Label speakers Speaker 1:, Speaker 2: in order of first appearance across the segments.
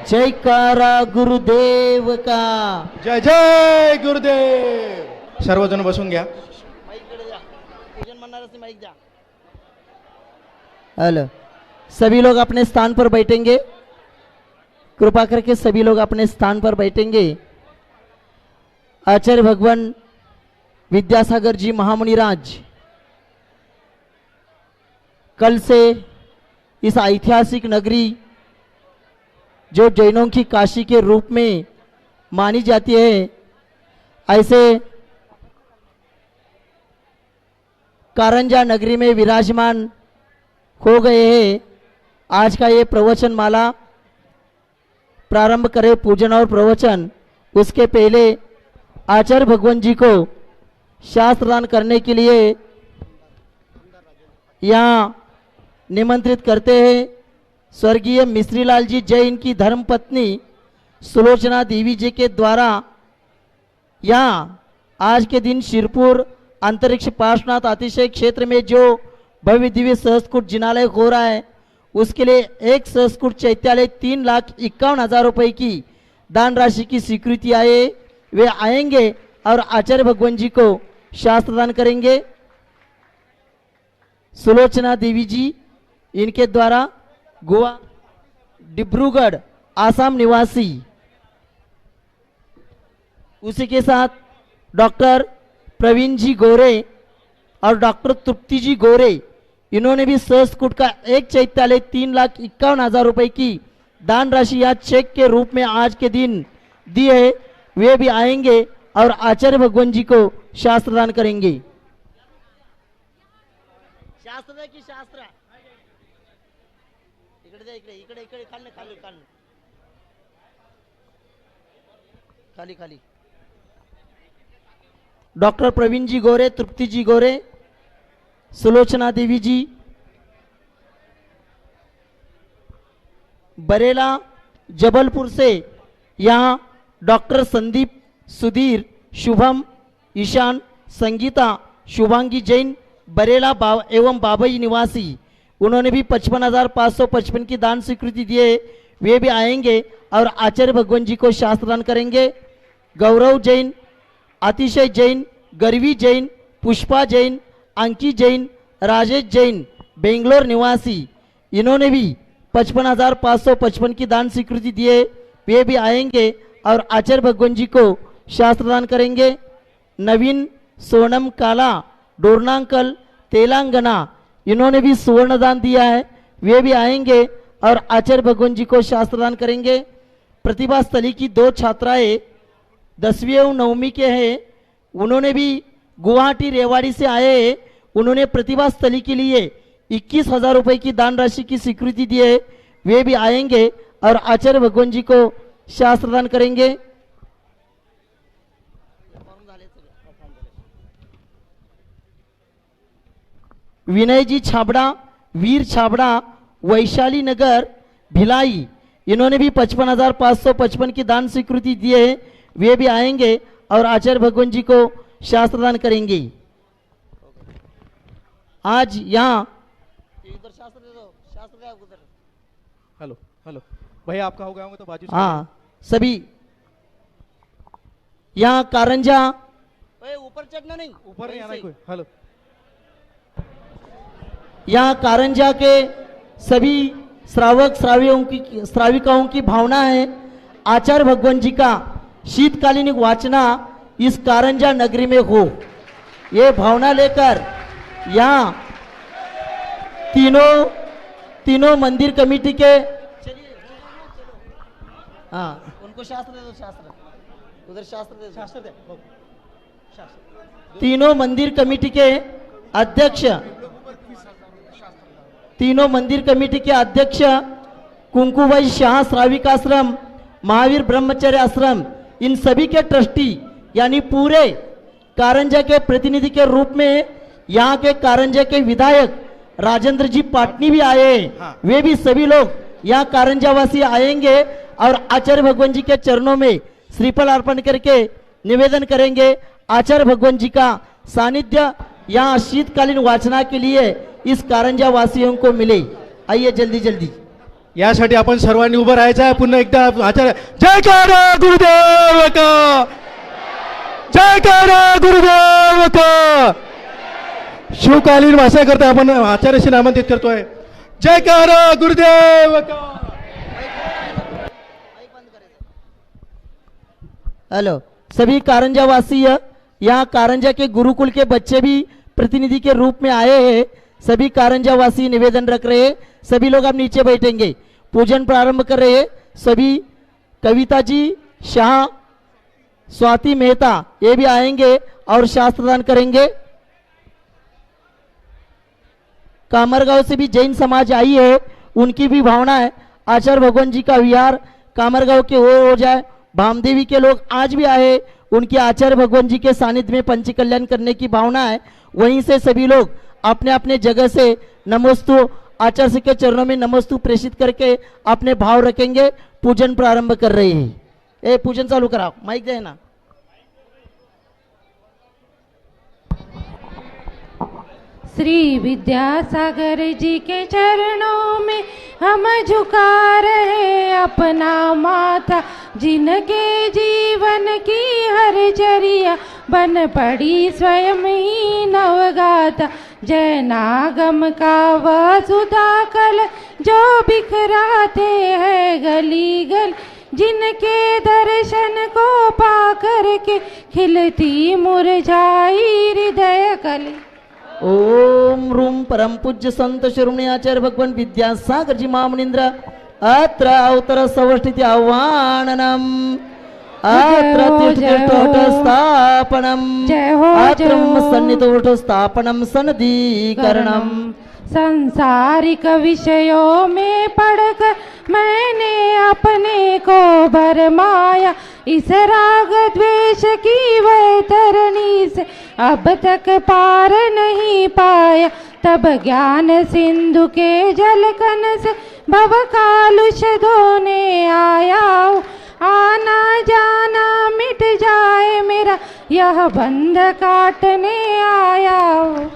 Speaker 1: जयकारा गुरुदेव का.
Speaker 2: जय जय गुरुदेव. सर्वजण बसून घ्या.
Speaker 1: हेलो, सभी लोग अपने स्थान पर बैठेंगे. कृपा करके सभी लोग अपने स्थान पर बैठेंगे. आचार्य भगवान विद्यासागर जी महामुनिराज कल से इस ऐतिहासिक नगरी जो जैनों की काशी के रूप में मानी जाती है, ऐसे कारंजा नगरी में विराजमान हो गए हैं. आज का ये प्रवचन माला प्रारंभ करें पूजन और प्रवचन. उसके पहले आचार्य भगवान जी को शास्त्रदान करने के लिए यहाँ निमंत्रित करते हैं. स्वर्गीय मिश्रीलाल जी जैन की धर्मपत्नी सुलोचना देवी जी के द्वारा यहाँ आज के दिन शिरपुर अंतरिक्ष पार्श्वनाथ अतिशय क्षेत्र में जो भव्य दिव्य सहस्त्रकूट जिनालय हो रहा है, उसके लिए एक सहस्त्रकूट चैत्यालय 3,51,000 रुपए की दान राशि की स्वीकृति आए. वे आएंगे और आचार्य भगवान जी को शास्त्रदान करेंगे. सुलोचना देवी जी, इनके द्वारा गोवा डिब्रूगढ़ आसाम निवासी. उसी के साथ डॉक्टर प्रवीण जी गोरे और डॉक्टर तृप्ति जी गोरे, इन्होंने भी सहस्त्रकूट का एक चैत्यालय 3,51,000 रुपए की दान राशि या चेक के रूप में आज के दिन दी है. वे भी आएंगे और आचार्य भगवान जी को शास्त्रदान करेंगे. शास्त्र की शास्त्र इकडे इकडे इकडे इकडे खाली खाली खाली खाली खाली. डॉक्टर प्रवीण जी गोरे, तृप्ति जी गोरे, सुलोचना देवी जी, बरेला जबलपुर से यहाँ डॉक्टर संदीप, सुधीर, शुभम, ईशान, संगीता, शुभांगी जैन, बरेला एवं बाबई निवासी, उन्होंने भी 55,555 की दान स्वीकृति दिए. वे भी आएंगे और आचार्य भगवान जी को शास्त्रदान करेंगे. गौरव जैन, अतिशय जैन, गरवी जैन, पुष्पा जैन, अंकी जैन, राजेश जैन, बेंगलोर निवासी, इन्होंने भी 55,555 की दान स्वीकृति दिए. वे भी आएंगे और आचार्य भगवान जी को शास्त्रदान करेंगे. नवीन सोनम काला, डोरनांकल, तेलंगाना, इन्होंने भी सुवर्ण दान दिया है. वे भी आएंगे और आचार्य भगवान जी को शास्त्रदान करेंगे. प्रतिभा स्थली की 2 छात्राएं 10वीं और 9वीं के हैं, उन्होंने भी गुवाहाटी रेवाड़ी से आए हैं. उन्होंने प्रतिभा स्थली के लिए 21,000 रुपए की दान राशि की स्वीकृति दी है. वे भी आएंगे और आचार्य भगवान जी को शास्त्रदान करेंगे. विनय जी छाबड़ा, वीर छाबड़ा, वैशाली नगर, भिलाई, इन्होंने भी 55,555 की दान स्वीकृति दी है. वे भी आएंगे और आचार्य भगवान जी को शास्त्रदान करेंगे. आज यहाँ इधर शास्त्र दे दो, शास्त्र दे उधर.
Speaker 2: हेलो हेलो भैया, आपका हो गया होगा तो बाजू से.
Speaker 1: हाँ, सभी यहाँ कारंजा, ऊपर चढ़ना नहीं,
Speaker 2: ऊपर नहीं आना कोई. हेलो,
Speaker 1: यहाँ कारंजा के सभी श्रावक श्राविकाओं की भावना है आचार्य भगवान जी का शीतकालीन वाचना इस कारंजा नगरी में हो. ये भावना लेकर यहाँ तीनों मंदिर कमेटी के, हाँ उनको शास्त्र दे दो, शास्त्र उधर शास्त्र दे दो, शास्त्र दे. तीनों मंदिर कमेटी के अध्यक्ष, तीनों मंदिर कमेटी के अध्यक्ष कुंकुबाई शाह श्राविक आश्रम, महावीर ब्रह्मचर्य आश्रम, इन सभी के ट्रस्टी यानी पूरे कारंजा के प्रतिनिधि के रूप में यहाँ के कारंजा के विधायक राजेंद्र जी पाटनी भी आए. हाँ। वे भी सभी लोग यहाँ कारंजावासी आएंगे और आचार्य भगवान जी के चरणों में श्रीफल अर्पण करके निवेदन करेंगे. आचार्य भगवान जी का सानिध्य यहाँ शीतकालीन वाचना के लिए इस कारंजा वासियों को मिले. आइए जल्दी जल्दी.
Speaker 2: यासाठी आपण सर्वांनी उभं राहायचं आहे. पुन्हा एकदा आचार्य जयकार गुरुदेव का, जयकार गुरुदेव का. शिवकालीन भाषण करता आपण आचार्यशी नामांकित करतोय. जयकार गुरुदेव का.
Speaker 1: हेलो सभी कारंजा वासी, यहाँ कारंजा के गुरुकुल के बच्चे भी प्रतिनिधि के रूप में आए हैं. सभी कारंजा वासी निवेदन रख रहे हैं. सभी लोग अब नीचे बैठेंगे. पूजन प्रारंभ कर रहे हैं. सभी कविता जी, शाह, स्वाति मेहता ये भी आएंगे और शास्त्रदान करेंगे. कामरगांव से भी जैन समाज आई है. उनकी भी भावना है आचार्य भगवान जी का विहार कामरगांव के ओर हो जाए. भामदेवी के लोग आज भी आए. उनकी आचार्य भगवान जी के सानिध्य में पंच कल्याण करने की भावना है. वहीं से सभी लोग अपने अपने जगह से नमोस्तु आचार्य श्री के चरणों में नमोस्तु प्रेषित करके अपने भाव रखेंगे. पूजन प्रारंभ कर रहे हैं. ए पूजन चालू कराओ. माइक दे ना.
Speaker 3: श्री विद्यासागर जी के चरणों में हम झुका रहे अपना माथा. जिनके जीवन की हर चर्या बन पड़ी स्वयं ही नवगाथा. जैनागम का वह सुधा कल जो बिखराते हैं गली गली. जिनके दर्शन को पाकर के खिलती मुरझाई हृदय कली.
Speaker 1: ओम रूम परम पूज्य संत शिरोमणी आचार्य भगवान विद्यासागर जी महामुनींद्र अत्र अवतर सवस्थिति आह्वाननम अत्र तीर्थोट स्थापनम अत्र सन्निधोट स्थापनम सनदीकरणम.
Speaker 3: संसारिक विषयों में पढ़कर मैंने अपने को भरमाया. इस राग द्वेष की वैतरणी से अब तक पार नहीं पाया. तब ज्ञान सिंधु के जलकन से भव कालुष धोने आया हूँ. आना जाना मिट जाए मेरा यह बंध काटने आया हूँ.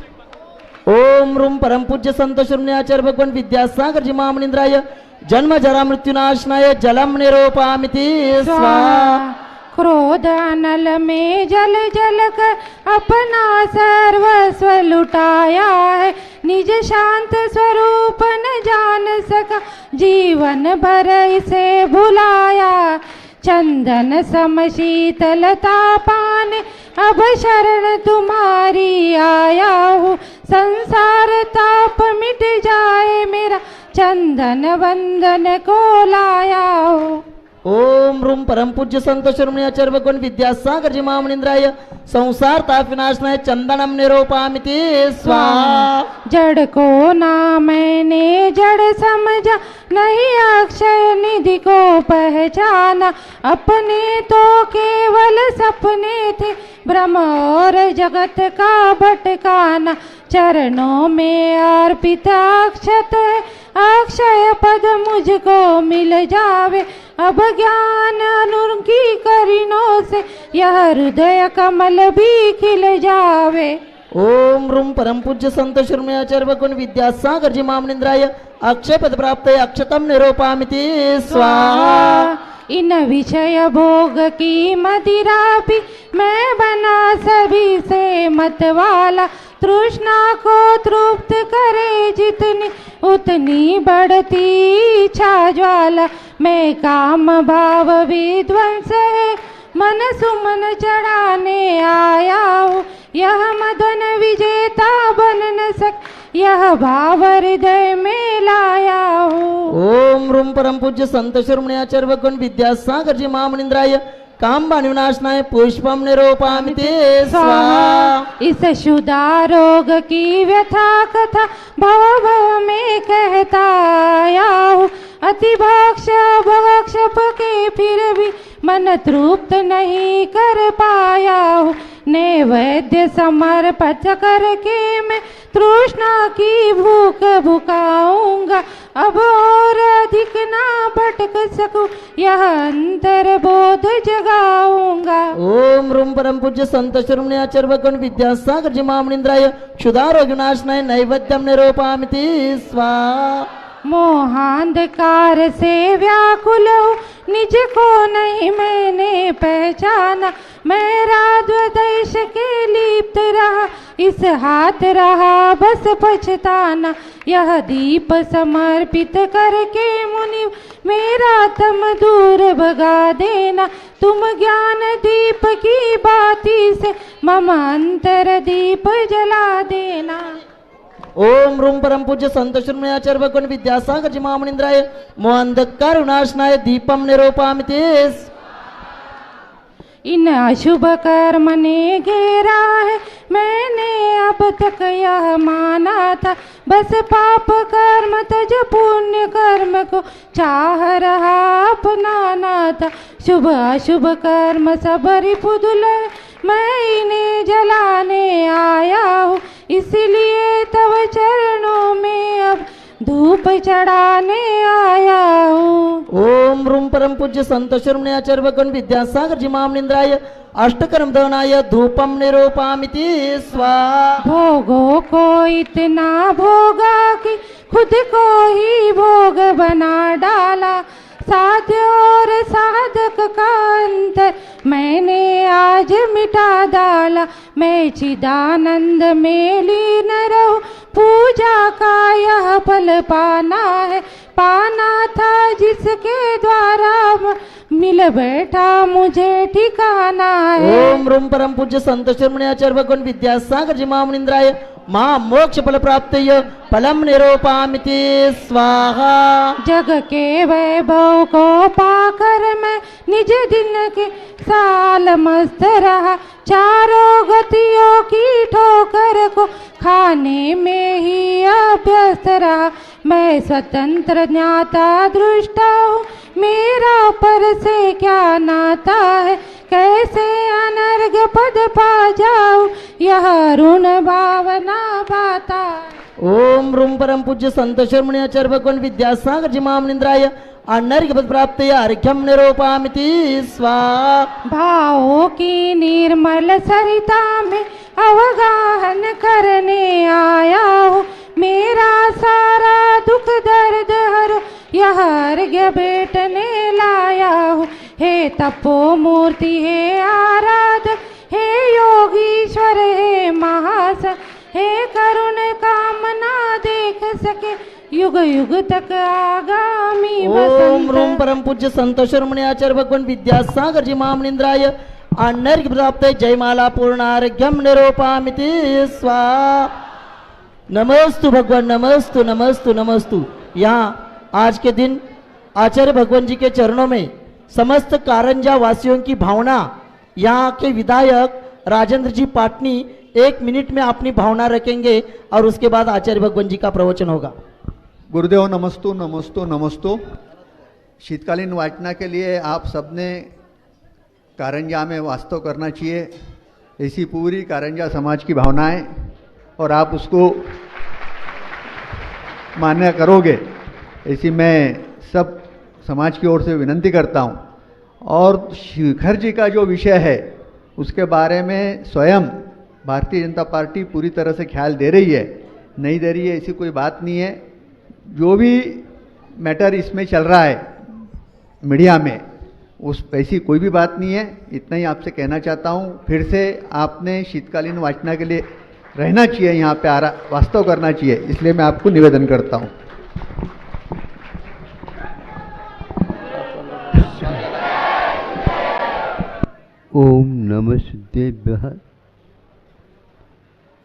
Speaker 1: ओम रूम परम पूज्य संत शिरोमणी आचार्य भगवान विद्यासागर जी महामुनींद्राय जन्म जरा मृत्युनाशनाय जलम निरोपामिति स्वाहा.
Speaker 3: क्रोध अनल में जल जल कर अपना सर्वस्व लुटाया है. निज शांत स्वरूप न जान सका जीवन भर इसे भुलाया. चंदन सम शीतलता पाने अब शरण तुम्हारी आया हूँ. संसार ताप मिट जाए मेरा चंदन वंदन को लाया हूँ.
Speaker 1: ओम रूम परम पूज्य संत शिरोमणी आचार्य भगवान विद्यासागर जी महामुनींद्राय संसार ताप विनाशनाय चंदनम निरोपामिति स्वाहा.
Speaker 3: जड़ को ना मैंने जड़ समझा नहीं अक्षय निधि को पहचाना. अपने तो केवल सपने थे ब्रह्म और जगत का भटकाना. चरणों में अर्पित अक्षत है अक्षय पद मुझको मिल जावे. अब ज्ञान अनुकी करीनों से यह हृदय कमल भी खिल जावे.
Speaker 1: ओम रूम परम पूज्य संत शिरोमणी आचार्य भगवान विद्यासागर जी महामुनींद्राय अक्षय पद प्राप्त अक्षतम निरोपामिति स्वाहा.
Speaker 3: इन विषय भोग की मदिरा भी मैं बना सभी से मतवाला. तृष्णा को तृप्त करे जितनी उतनी बढ़ती इच्छा ज्वाला. मैं काम भाव विध्वंस है मन सुमन चढ़ाने आया हूँ. यह मदन विजेता बन न सक यह भाव हृदय में लाया हूँ.
Speaker 1: ओम रूम परम पूज्य संत शिरोमणी आचार्य भगवान विद्यासागर जी महामुनींद्राय काम विनाशनाय पुष्पम निरोपामिति स्वाहा.
Speaker 3: इस शुदा रोग की व्यथा कथा भव भव में कहता आया हूँ. अति भक्ष भक्षप के फिर भी मन तृप्त नहीं कर पाया हूँ. नैवेद्य समर्पित करके मैं तृष्णा की भूख भुकाऊंगा. अब और अधिक ना भटक सकूं यह अंतर बोध जगाऊंगा.
Speaker 1: ओम रूम परम पूज्य संत शिरोमणी आचार्य भगवान विद्यासागर जी महामुनींद्राय क्षुधा रोग विनाशनाय नैवेद्यम निरोपामिति स्वाहा.
Speaker 3: मोहांधकार से व्याकुल हूँ, निज को नहीं मैंने पहचाना। मैं राजद्वेष के लिप्त रहा, इस हाथ रहा बस पछताना। यह दीप समर्पित करके मुनि मेरा तम दूर भगा देना। तुम ज्ञान दीप की बाती से मम अंतर दीप जला देना।
Speaker 1: ओम रूम परम पूज्य संत श्रीमयाचार्य भगवान विद्यासागर जी महामुनिंद्राय मोहंधकार विनाशनाय दीपम निरूपामि ते।
Speaker 3: इन अशुभ कर्म ने घेरा है, मैंने अब तक यह माना था। बस पाप कर्म तज पुण्य कर्म को चाह रहा अपनाना था। शुभ अशुभ कर्म सब रिपुदुल, मैं इन्हें जलाने आया हूँ। इसलिए तव चरणों में अब धूप चढ़ाने आया हूँ।
Speaker 1: ओम रूम परम पूज्य संत श्रीमयाचार्य भगवान विद्यासागर जी महामुनिंद्राय अष्टकर्म दहनाय धूपम निरूपामि ते स्वाहा।
Speaker 3: भोगों को इतना भोगा कि खुद को ही भोग बना डाला। साध्य और साधक का अंतर मैंने आज मिटा डाला। मैं चिदानंद में लीन रहूं, पूजा का यह फल पाना है। पाना था जिसके द्वारा मिल बैठा मुझे ठिकाना है।
Speaker 1: ओम रूम परम पूज्य संत श्रीमयाचार्य भगवान विद्यासागर जी महामुनिंद्राय महा मोक्ष फल प्राप्त फलम निरूपामि ते स्वाहा।
Speaker 3: जग के वैभव को पाकर मैं निज दिन के साल मस्त रहा। चारों गतियों की ठोकर को खाने में ही अभ्यस्त रहा। मैं स्वतंत्र ज्ञाता दृष्टा हूँ, मेरा पर से क्या नाता है। कैसे अनर्घ पद पा जाऊं, यह ऋण भावना बाता।
Speaker 1: ओम रूम परम पूज्य संत श्रीमयाचार्य भगवान विद्यासागर जी महामुनिंद्राय अनर्घ्य पद प्राप्त अर्घ्यम निरूपामि ते स्वाहा।
Speaker 3: भावों की निर्मल सरिता में अवगाहन करने आया हूँ। मेरा सारा दुख दर्द हर यह अर्घ्य बेटने लाया हूँ। हे तपो मूर्ति हे आराधक, हे योगीश्वर हे महासन, हे करुण कामना देख सके युग युग तक आगामी
Speaker 1: ओम रूम
Speaker 3: वसंत।
Speaker 1: परम पूज्य संत श्रीमयाचार्य भगवान विद्यासागर जी महामुनिंद्राय अनर्घ्य प्राप्त जयमाला पूर्णार्घ्यम निरूपामि ते स्वाहा। नमस्तु भगवान, नमस्तु नमस्तु नमस्तु। यहाँ आज के दिन आचार्य भगवान जी के चरणों में समस्त कारंजा वासियों की भावना, यहाँ के विधायक राजेंद्र जी पाटनी 1 मिनट में अपनी भावना रखेंगे और उसके बाद आचार्य भगवान जी का प्रवचन होगा।
Speaker 2: गुरुदेव नमस्तु नमस्तु नमस्तु। शीतकालीन वाचना के लिए आप सबने कारंजा में वास्तव करना चाहिए, ऐसी पूरी कारंजा समाज की भावना है और आप उसको मान्य करोगे, ऐसी मैं सब समाज की ओर से विनंती करता हूँ। और शिखर जी का जो विषय है उसके बारे में स्वयं भारतीय जनता पार्टी पूरी तरह से ख्याल दे रही है, नहीं दे रही है ऐसी कोई बात नहीं है। जो भी मैटर इसमें चल रहा है मीडिया में, उस ऐसी कोई भी बात नहीं है। इतना ही आपसे कहना चाहता हूँ। फिर से आपने शीतकालीन वाचना के लिए रहना चाहिए, यहाँ पे वास्तव करना चाहिए, इसलिए मैं आपको निवेदन करता हूँ।
Speaker 4: ओम नमः सिद्धेभ्यः,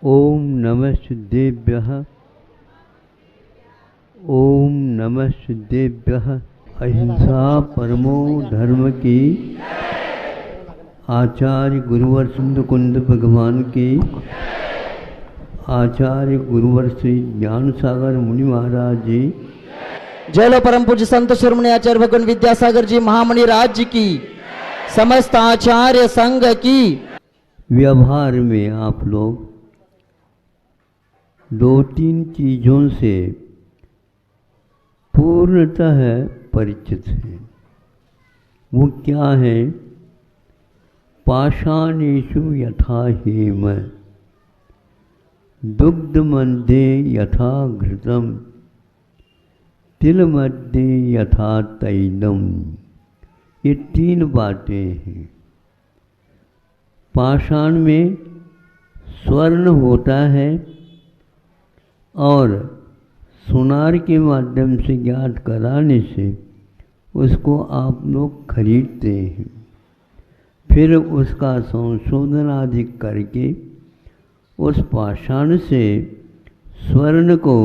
Speaker 4: ओम नमः सिद्धेभ्यः, ओम नमः सिद्धेभ्यः। अहिंसा परमो धर्म की, आचार्य गुरुवर सुंदरकुंड भगवान की, आचार्य गुरुवर श्री ज्ञान सागर मुनि महाराज जी,
Speaker 1: जय लो परम पूज्य संत श्रीमयाचार्य भगवान विद्यासागर जी महामुनि राज जी की, समस्त आचार्य संघ की।
Speaker 4: व्यवहार में आप लोग 2-3 चीज़ों से पूर्णतः परिचित हैं। वो क्या है? पाषाणेषु यथा हेम, दुग्ध मध्ये यथा घृतम, तिल मध्ये यथा तैलम, ये 3 बातें हैं। पाषाण में स्वर्ण होता है और सुनार के माध्यम से ज्ञात कराने से उसको आप लोग खरीदते हैं, फिर उसका संशोधन आदि करके उस पाषाण से स्वर्ण को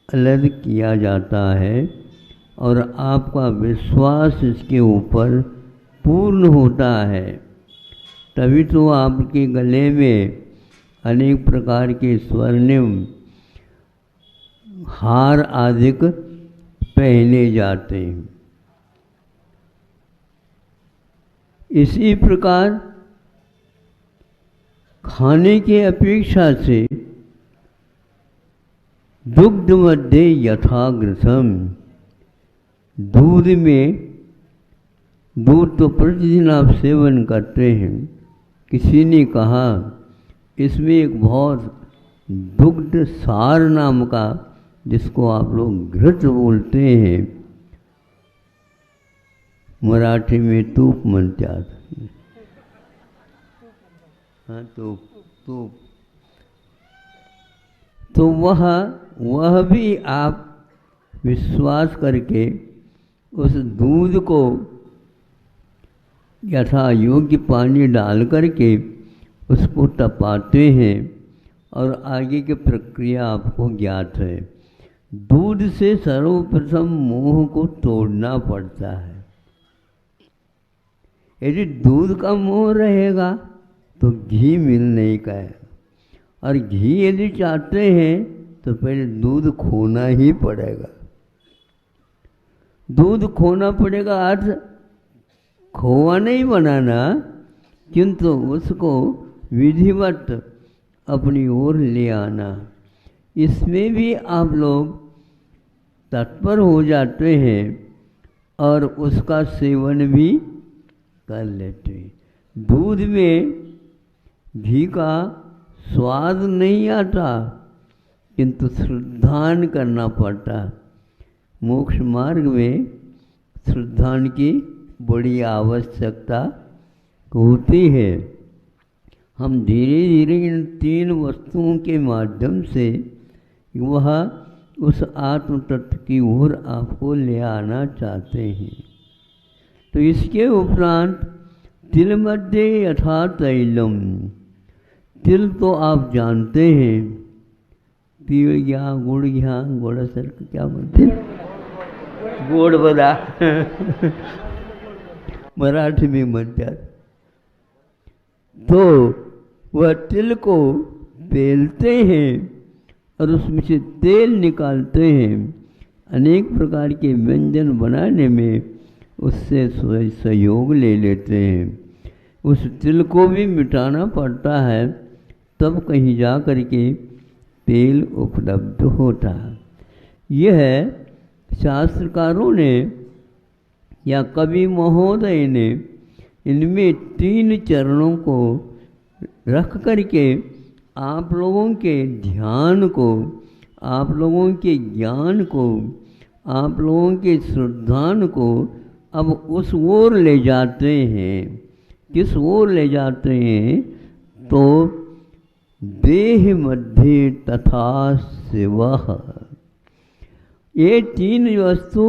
Speaker 4: अलग किया जाता है और आपका विश्वास इसके ऊपर पूर्ण होता है। तभी तो आपके गले में अनेक प्रकार के स्वर्णिम हार आदि पहने जाते हैं। इसी प्रकार खाने के अपेक्षा से दुग्ध मध्ये यथाग्रथम, दूध तो प्रतिदिन आप सेवन करते हैं। किसी ने कहा इसमें एक बहुत दुग्ध सार नाम का, जिसको आप लोग घृत बोलते हैं, मराठी में तूप म्हणतात, हाँ तूप, तो वह भी आप विश्वास करके उस दूध को यथा योग्य पानी डाल करके उसको तपाते हैं और आगे की प्रक्रिया आपको ज्ञात है। दूध से सर्वप्रथम मोह को तोड़ना पड़ता है। यदि दूध का मोह रहेगा तो घी मिल नहीं का है, और घी यदि चाहते हैं तो पहले दूध खोना ही पड़ेगा। दूध खोना पड़ेगा, अर्थ खोआ नहीं बनाना, किंतु उसको विधिवत अपनी ओर ले आना। इसमें भी आप लोग तत्पर हो जाते हैं और उसका सेवन भी कर लेते हैं। दूध में घी का स्वाद नहीं आता, किंतु श्रद्धान करना पड़ता। मोक्ष मार्ग में श्रद्धान की बड़ी आवश्यकता होती है। हम धीरे धीरे इन 3 वस्तुओं के माध्यम से वह उस आत्म तत्व की ओर आपको ले आना चाहते हैं। तो इसके उपरांत तिल मध्ये यथा तैलम, तिल तो आप जानते हैं, तिळ घ्या, गुड़ घ्या, गोडासारखं क्या म्हणते, गोड बदा मराठी में म्हणतात। तो वह तिल को बेलते हैं और उसमें से तेल निकालते हैं। अनेक प्रकार के व्यंजन बनाने में उससे सहयोग ले लेते हैं। उस तिल को भी मिटाना पड़ता है, तब कहीं जा कर के तेल उपलब्ध होता है। यह शास्त्रकारों ने या कवि महोदय ने इनमें 3 चरणों को रख करके आप लोगों के ध्यान को, आप लोगों के ज्ञान को, आप लोगों के श्रद्धान को अब उस ओर ले जाते हैं। किस ओर ले जाते हैं? तो देह मध्ये तथा शिवः। ये 3 वस्तु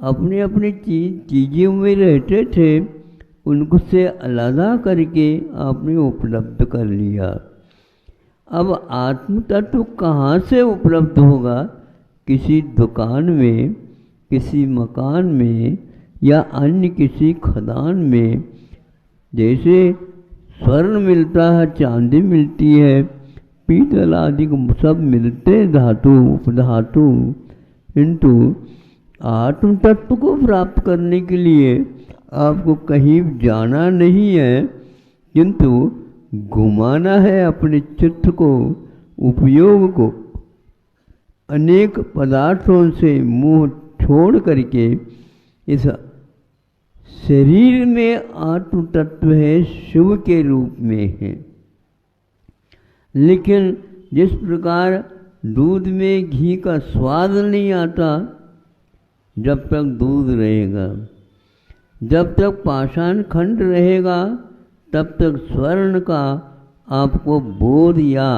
Speaker 4: अपने अपने चीज़ों में रहते थे, उनको से अलगा करके आपने उपलब्ध कर लिया। अब आत्म तत्व कहाँ से उपलब्ध होगा? किसी दुकान में, किसी मकान में या अन्य किसी खदान में। जैसे स्वर्ण मिलता है, चांदी मिलती है, पीतल आदि सब मिलते धातु उपधातु, किंतु आत्म तत्व को प्राप्त करने के लिए आपको कहीं जाना नहीं है, किंतु घुमाना है अपने चित्त को, उपयोग को। अनेक पदार्थों से मुंह छोड़ करके इस शरीर में आत्म तत्व है, शिव के रूप में है। लेकिन जिस प्रकार दूध में घी का स्वाद नहीं आता, जब तक दूध रहेगा, जब तक पाषाण खंड रहेगा तब तक स्वर्ण का आपको बोध या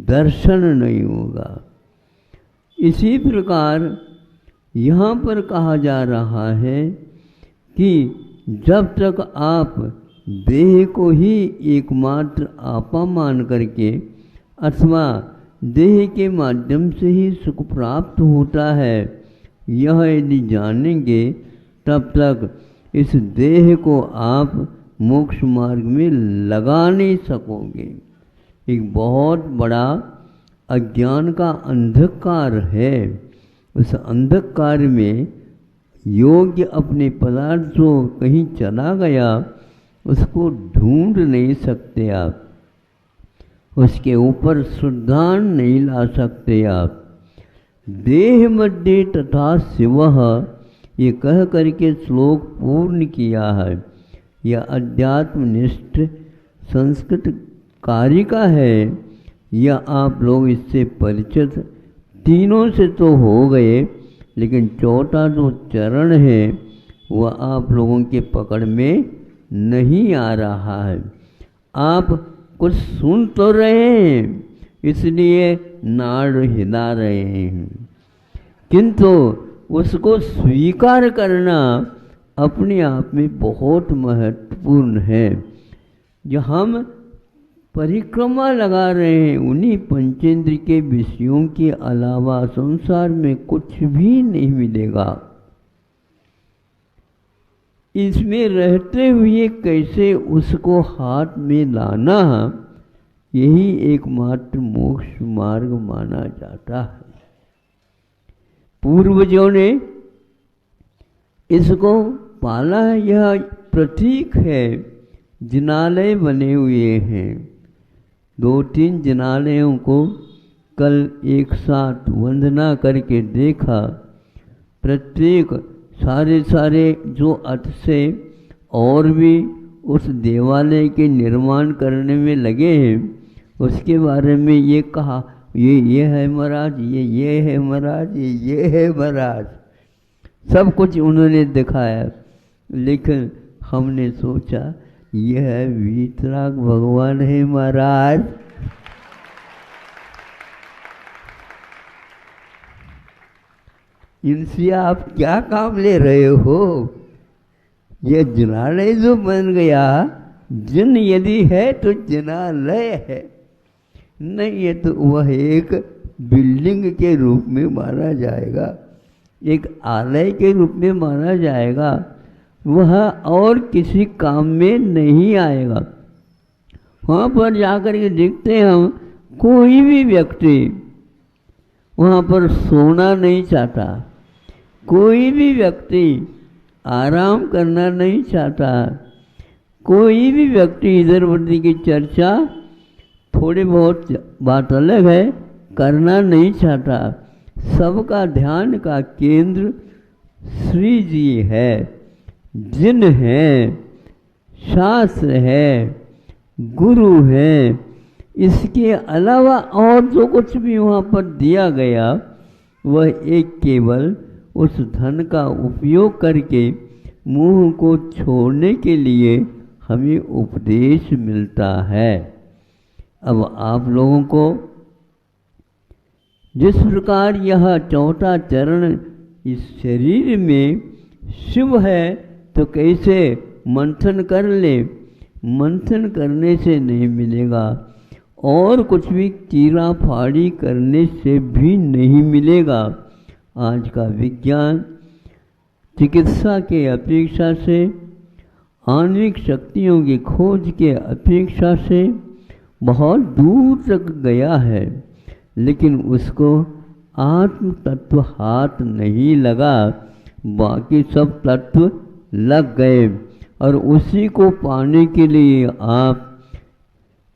Speaker 4: दर्शन नहीं होगा। इसी प्रकार यहाँ पर कहा जा रहा है कि जब तक आप देह को ही एकमात्र आपा मान करके अथवा देह के माध्यम से ही सुख प्राप्त होता है, यह यदि जानेंगे तब तक इस देह को आप मोक्ष मार्ग में लगा नहीं सकोगे। एक बहुत बड़ा अज्ञान का अंधकार है। उस अंधकार में योग्य अपने पदार्थ जो कहीं चला गया उसको ढूंढ नहीं सकते आप, उसके ऊपर श्रद्धान नहीं ला सकते आप। देह मध्य तथा शिवः ये कह करके श्लोक पूर्ण किया है। यह अध्यात्मनिष्ठ संस्कृत कारिका है। यह आप लोग इससे परिचित तीनों से तो हो गए, लेकिन चौथा जो चरण है वह आप लोगों के पकड़ में नहीं आ रहा है। आप कुछ सुन तो रहे हैं इसलिए नाड़ हिला रहे हैं, किंतु उसको स्वीकार करना अपने आप में बहुत महत्वपूर्ण है। जो हम परिक्रमा लगा रहे हैं उन्हीं पंचेंद्र के विषयों के अलावा संसार में कुछ भी नहीं मिलेगा। इसमें रहते हुए कैसे उसको हाथ में लाना, यही एकमात्र मोक्ष मार्ग माना जाता है। पूर्वजों ने इसको पाला है। यह प्रतीक है। जिनालय बने हुए हैं। 2-3 जिनालयों को कल एक साथ वंदना करके देखा। प्रत्येक सारे जो अर्थ से और भी उस देवालय के निर्माण करने में लगे हैं उसके बारे में ये कहा, ये है महाराज, ये है महाराज, ये है महाराज, सब कुछ उन्होंने दिखाया। लेकिन हमने सोचा यह वीतराग भगवान है महाराज। इनसे आप क्या काम ले रहे हो? ये जिनालय जो बन गया, जिन यदि है तो जिनालय है, नहीं है तो वह एक बिल्डिंग के रूप में माना जाएगा, एक आलय के रूप में माना जाएगा। वह और किसी काम में नहीं आएगा। वहाँ पर जाकर के देखते हैं हम, कोई भी व्यक्ति वहाँ पर सोना नहीं चाहता, कोई भी व्यक्ति आराम करना नहीं चाहता, कोई भी व्यक्ति इधर उधर की चर्चा थोड़ी बहुत बात अलग है करना नहीं चाहता। सबका ध्यान का केंद्र श्री जी है, जिन है, शास्त्र है, गुरु है। इसके अलावा और जो कुछ भी वहाँ पर दिया गया वह एक केवल उस धन का उपयोग करके मुंह को छोड़ने के लिए हमें उपदेश मिलता है। अब आप लोगों को जिस प्रकार यह चौथा चरण इस शरीर में शिव है तो कैसे मंथन कर ले, मंथन करने से नहीं मिलेगा और कुछ भी चीरा फाड़ी करने से भी नहीं मिलेगा। आज का विज्ञान चिकित्सा के अपेक्षा से, आणविक शक्तियों की खोज के अपेक्षा से बहुत दूर तक गया है, लेकिन उसको आत्म तत्व हाथ नहीं लगा, बाकी सब तत्व लग गए। और उसी को पाने के लिए आप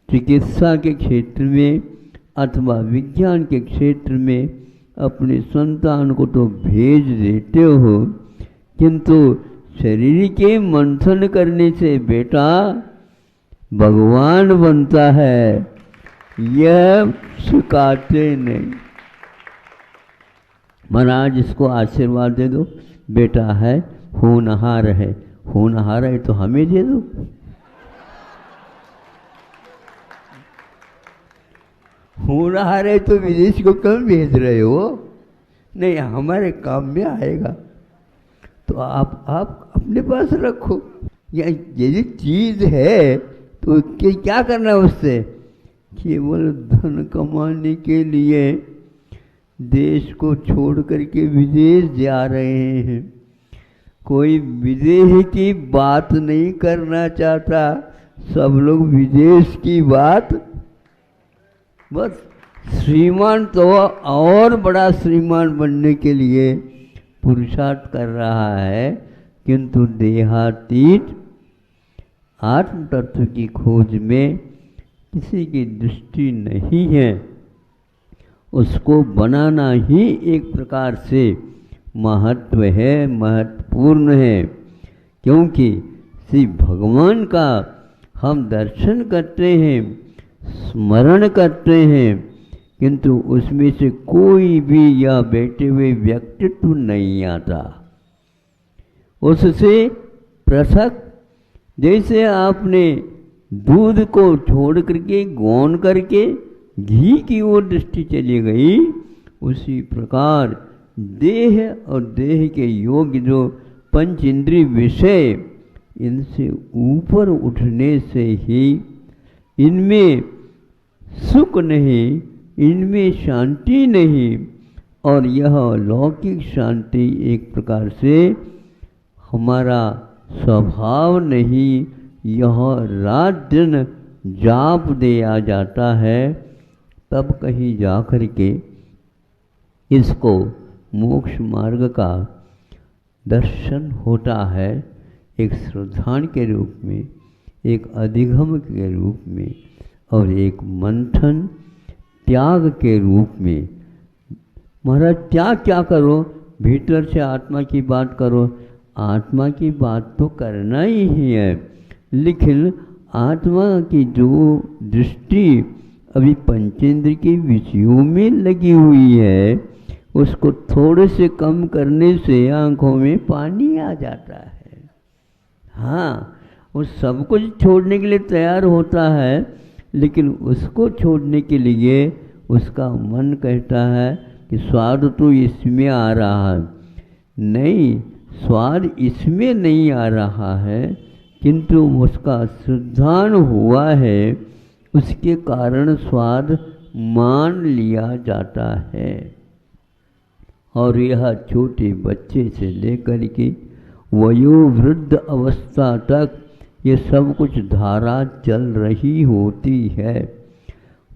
Speaker 4: चिकित्सा के क्षेत्र में अथवा विज्ञान के क्षेत्र में अपने संतान को तो भेज देते हो, किंतु शरीर के मंथन करने से बेटा भगवान बनता है, यह सिखाते नहीं। महाराज इसको आशीर्वाद दे दो, बेटा है होनहार है, होनहार है तो हमें दे दो। होनहार है तो विदेश को क्यों भेज रहे हो? नहीं, हमारे काम में आएगा तो आप अपने पास रखो। या यदि चीज है तो क्या करना है उससे? केवल धन कमाने के लिए देश को छोड़ करके विदेश जा रहे हैं। कोई विदेश की बात नहीं करना चाहता, सब लोग विदेश की बात। बस श्रीमान तो और बड़ा श्रीमान बनने के लिए पुरुषार्थ कर रहा है, किंतु देहातीत आत्म तत्व की खोज में किसी की दृष्टि नहीं है। उसको बनाना ही एक प्रकार से महत्व है, महत्वपूर्ण है, क्योंकि श्री भगवान का हम दर्शन करते हैं, स्मरण करते हैं, किंतु उसमें से कोई भी यह बैठे हुए व्यक्तित्व नहीं आता। उससे पृथक, जैसे आपने दूध को छोड़ करके गौन करके घी की ओर दृष्टि चली गई, उसी प्रकार देह और देह के योग जो पंच इंद्रिय विषय, इनसे ऊपर उठने से ही इनमें सुख नहीं, इनमें शांति नहीं, और यह लौकिक शांति एक प्रकार से हमारा स्वभाव नहीं, यह रात दिन जाप दे आ जाता है। तब कहीं जा कर के इसको मोक्ष मार्ग का दर्शन होता है, एक श्रद्धान के रूप में, एक अधिगम के रूप में, और एक मंथन त्याग के रूप में। महाराज त्याग क्या करो? भीतर से आत्मा की बात करो। आत्मा की बात तो करना ही है, लेकिन आत्मा की जो दृष्टि अभी पंचेंद्र के विषयों में लगी हुई है, उसको थोड़े से कम करने से आंखों में पानी आ जाता है। हाँ, वो सब कुछ छोड़ने के लिए तैयार होता है, लेकिन उसको छोड़ने के लिए उसका मन कहता है कि स्वाद तो इसमें आ रहा है। नहीं, स्वाद इसमें नहीं आ रहा है, किंतु उसका श्रद्धान हुआ है, उसके कारण स्वाद मान लिया जाता है। और यह छोटे बच्चे से लेकर के वयोवृद्ध अवस्था तक ये सब कुछ धारा चल रही होती है।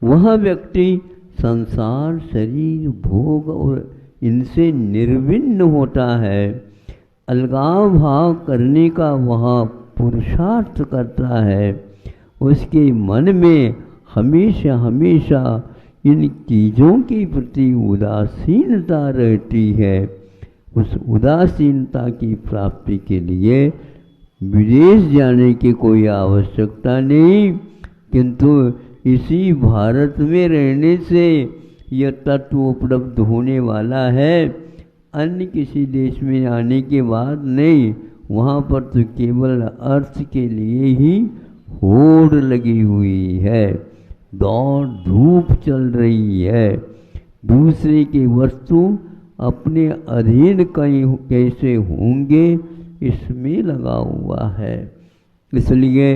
Speaker 4: वह व्यक्ति संसार, शरीर, भोग और इनसे निर्विन्न होता है। अलगाव भाव करने का वह पुरुषार्थ करता है। उसके मन में हमेशा हमेशा इन चीज़ों के प्रति उदासीनता रहती है। उस उदासीनता की प्राप्ति के लिए विदेश जाने की कोई आवश्यकता नहीं, किंतु इसी भारत में रहने से यह तत्व उपलब्ध होने वाला है। अन्य किसी देश में आने के बाद नहीं, वहाँ पर तो केवल अर्थ के लिए ही होड़ लगी हुई है, दौड़ धूप चल रही है। दूसरे की वस्तु अपने अधीन कहीं कैसे होंगे, इसमें लगा हुआ है। इसलिए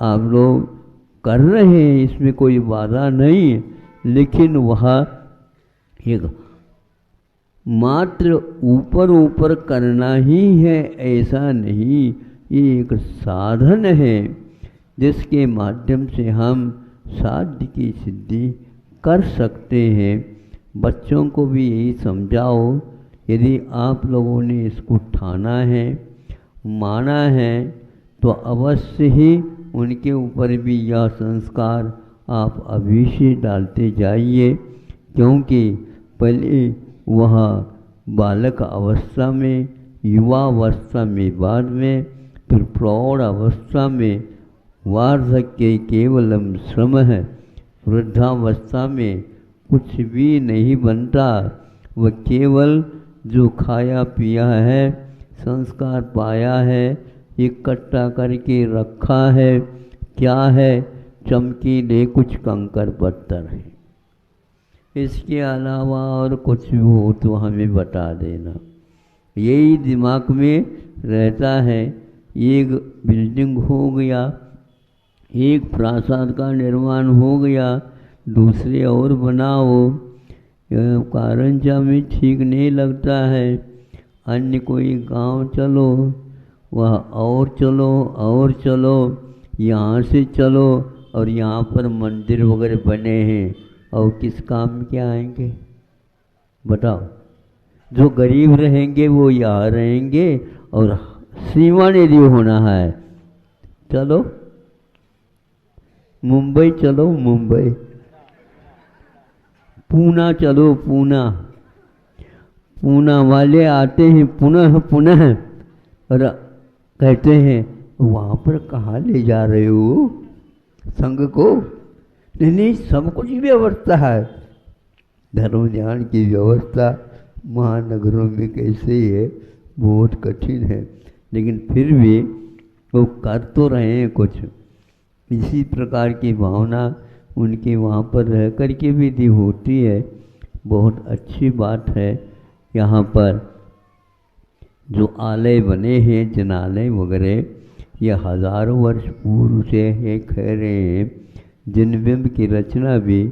Speaker 4: आप लोग कर रहे हैं, इसमें कोई बाधा नहीं, लेकिन वह एक मात्र ऊपर ऊपर करना ही है ऐसा नहीं। ये एक साधन है जिसके माध्यम से हम साध्य की सिद्धि कर सकते हैं। बच्चों को भी यही समझाओ, यदि आप लोगों ने इसको ठाना है, माना है, तो अवश्य ही उनके ऊपर भी यह संस्कार आप अभी से डालते जाइए, क्योंकि पहले वह बालक अवस्था में, युवावस्था में बाद में, फिर प्रौढ़ अवस्था में वार्धक्य केवलम श्रम है, वृद्धावस्था में कुछ भी नहीं बनता। वह केवल जो खाया पिया है, संस्कार पाया है, इकट्ठा करके रखा है, क्या है? चमकीले कुछ कंकर पत्थर है। इसके अलावा और कुछ भी हो तो हमें बता देना। यही दिमाग में रहता है। एक बिल्डिंग हो गया, एक प्रासाद का निर्माण हो गया, दूसरे और बनाओ, कारंजा में ठीक नहीं लगता है। अन्य कोई गांव चलो, वह और चलो और चलो, यहाँ से चलो, और यहाँ पर मंदिर वगैरह बने हैं, और किस काम के आएंगे बताओ? जो गरीब रहेंगे वो यहाँ रहेंगे, और श्रीमान यदि होना है चलो मुंबई, चलो मुंबई, पूना चलो पूना। पूना वाले आते हैं पुनः पुनः और कहते हैं वहाँ पर कहाँ ले जा रहे हो संघ को? नहीं, सब कुछ व्यवस्था है। धर्म ध्यान की व्यवस्था महानगरों में कैसे है, बहुत कठिन है, लेकिन फिर भी वो कर तो रहे हैं कुछ। इसी प्रकार की भावना उनके वहाँ पर रह कर के भी होती है। बहुत अच्छी बात है। यहाँ पर जो आलय बने हैं, जनालय वगैरह, ये हजारों वर्ष पूर्व से है कह रहे हैं। जिनबिंब की रचना भी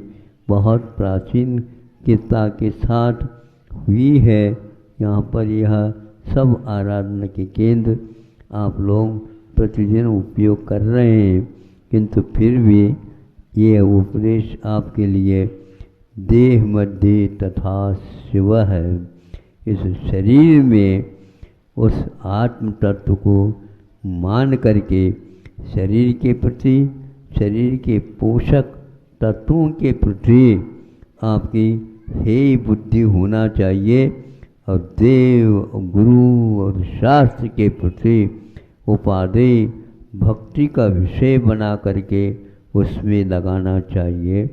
Speaker 4: बहुत प्राचीनता के साथ हुई है। यहाँ पर यह सब आराधना के केंद्र आप लोग प्रतिदिन उपयोग कर रहे हैं, किंतु फिर भी ये उपदेश आपके लिए देह मध्य तथा शिव है। इस शरीर में उस आत्म तत्व को मान करके शरीर के प्रति, शरीर के पोषक तत्वों के प्रति आपकी हे बुद्धि होना चाहिए, और देव और गुरु और शास्त्र के प्रति उपादेय भक्ति का विषय बना करके उसमें लगाना चाहिए।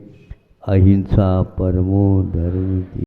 Speaker 4: अहिंसा परमो धर्म की